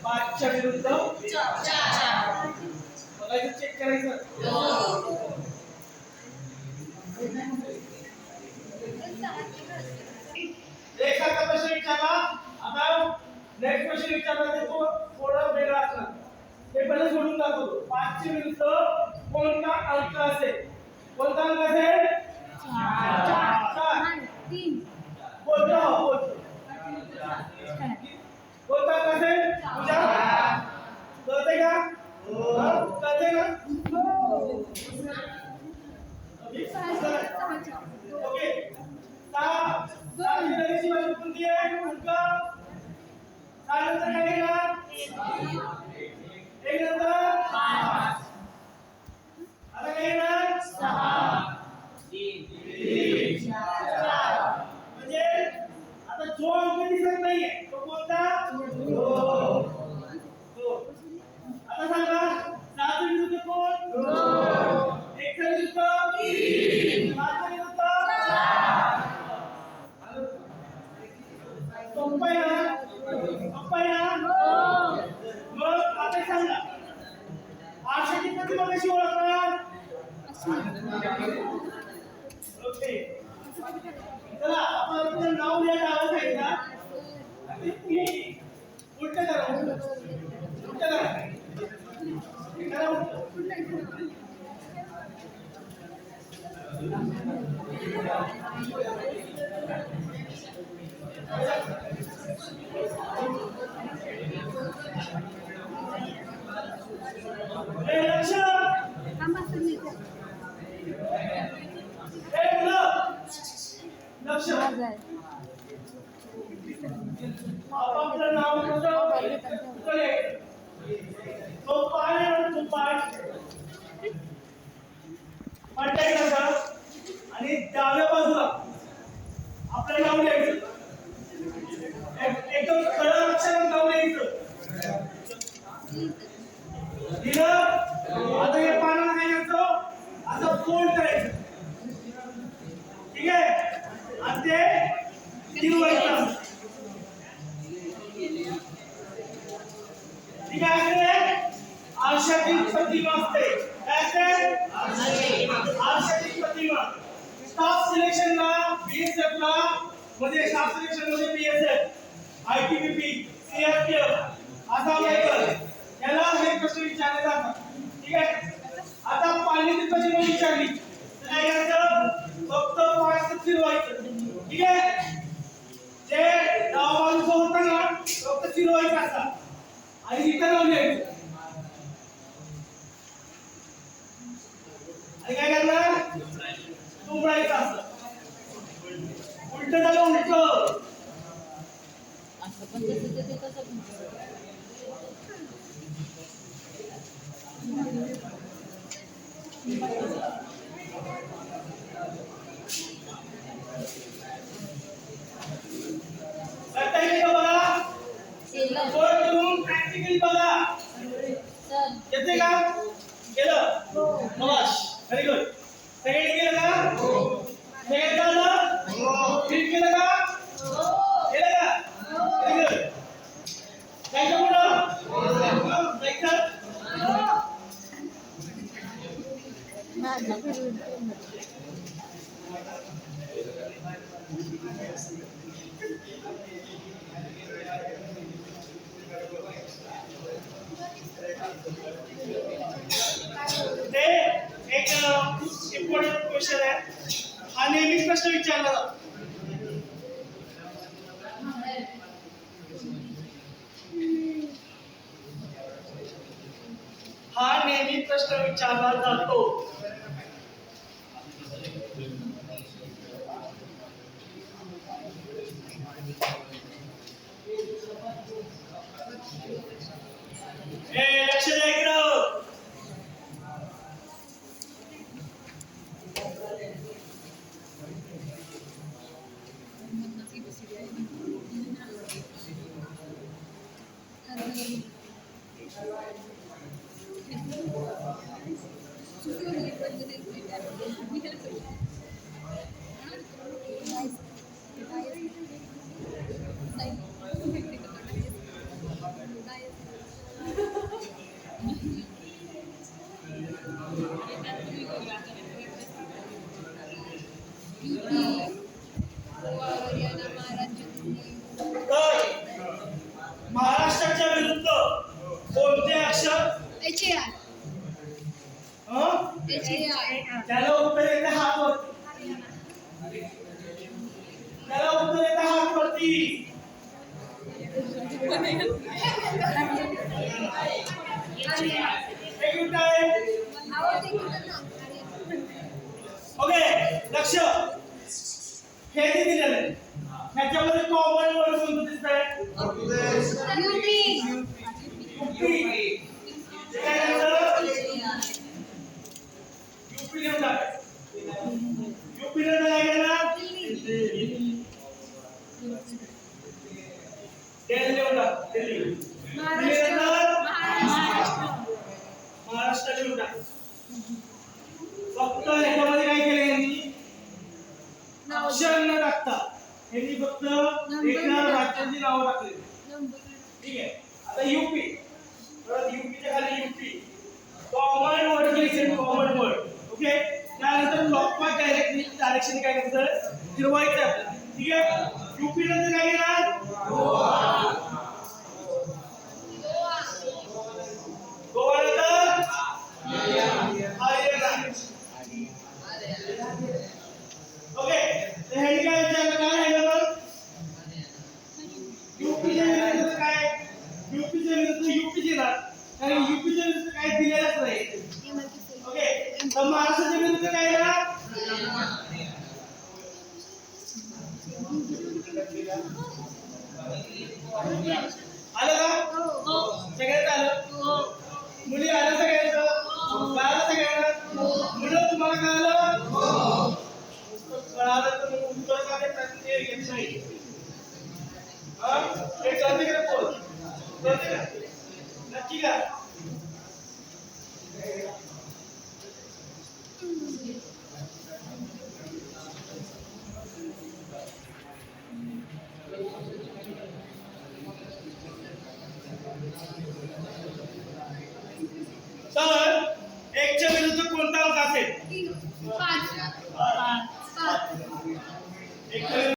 5च्या विरुद्ध 4. बघायचं, चेक करायचं. एक सारखा प्रश्न विचारला. आता नेक्स्ट क्वेश्चन विचारला तर तो थोडा वेगळा असणार. ते पहिलं सोडून दाखवतो. 5च्या विरुद्ध कोणता अंक असेल? कोणता अंक असेल? 4. 3. कोणता कोणता अंक असेल? कळतंय का? कळतंय ना? ओके. 6 ची बाजू कोणती आहे? अंक 6 नंतर काय येणार? 1 नंतर 5. आता काय येणार? 6 3 4. म्हणजे आता जो अंक दिसत नाहीये तो कोणता? 2. आता सांगा 6 विरुद्ध कोण? 2. 1 विरुद्ध 3. 5 विरुद्ध 4. सोपं आहे ना? सोपं आहे ना? मग आता सांगा आरशाची प्रतिमा कशी ओळखणार? ओके. चला आपण आपलं नाव लिहायचं आवाज आहे का? उलट करा. उलट करा. करा उलट. लक्ष. लक्ष. आपलं नाव कसं? तो पाय तो पाय पाय कसा आणि डाव्या बाजूला आपलं नाव लिहायचं. एकदम खरं अक्षरात नाव लिहायचं. लिहिलं. आता हे पानाला काय करायचं? असं फोल्ड करायचं. ठीक आहे. आणि ते लिहायचं. ठीक आहे. आरशातील प्रतिमा असते. काय असते? आरशातील प्रतिमा. स्टाफ सिलेक्शनला बीएसएफला मध्ये स्टाफ सिलेक्शन मध्ये BSF ITBP CRPF Assam rifle याला हे प्रश्न विचारले जातात. ठीक आहे. आता पाण्याची प्रतिमा विचारली तर काय करायचं? फक्त पायाचं फिरवायचं. ठीक आहे. जे डावा बाजूचं होतं ना फक्त फिरवायचं असं आणि इथं नाव लिहायचं. आणि काय करणार? तुंबडायचं असं. उलट झालं उलट. असं पण तसं ते तसं करता येईल का बघा? बोर्ड करून प्रॅक्टिकली बघा. येते का? केलं? नवाश. Very good. सेकंड केलं का? सेकंड झालं? फिफ्थ केलं का? केलं का? Very good. जायचं पुढं? जायचं? ते एक इम्पॉर्टंट क्वेश्चन आहे. हा नेहमीच प्रश्न विचारला जातो. हा नेहमी प्रश्न विचारला जातो. लक्ष द्या इकडं. युकी एक मिनिट आहे. ओके लक्ष हे जे दिलेलं आहे ह्याच्यामध्ये कॉमन वर्ड कोणतं दिसतंय युपी काय युपी लिहून टाका युपी ने काय केलं दिल्ली लिहून टाक दिल्ली महाराष्ट्र लिहून टाक फक्त ह्याच्यामध्ये काय केलं यांनी अक्षर न टाकता यांनी फक्त एका राज्याची नाव टाकली ठीक आहे आता युपी परत युपीच्या खाली युपी कॉमन वर्ड घ्यायचे कॉमन वर्ड ओके त्यानंतर क्लॉकवाईज डायरेक्शन काय करायचं फिरवायचं आपल्याला ठीक आहे युपी नंतर काय येणार गोवा नंतर ओके तर हे काय विचारलं काय आहे बघ युपीच्या विरुद्ध काय युपीच्या विरुद्ध युपीचे ना कारण युपीच्या विरुद्ध काय दिलेलंच नाही ओके तर महाराष्ट्राच्या विरुद्ध काय ना आलं का सगळ्यांचं आलं मुली आलं सगळ्यांचं कळालं सगळ्यांना मुलं तुम्हाला कळालं कळालं तर मग उत्तर काय प्रश्न येत नाही हे कळते का बोल कळते का नक्की का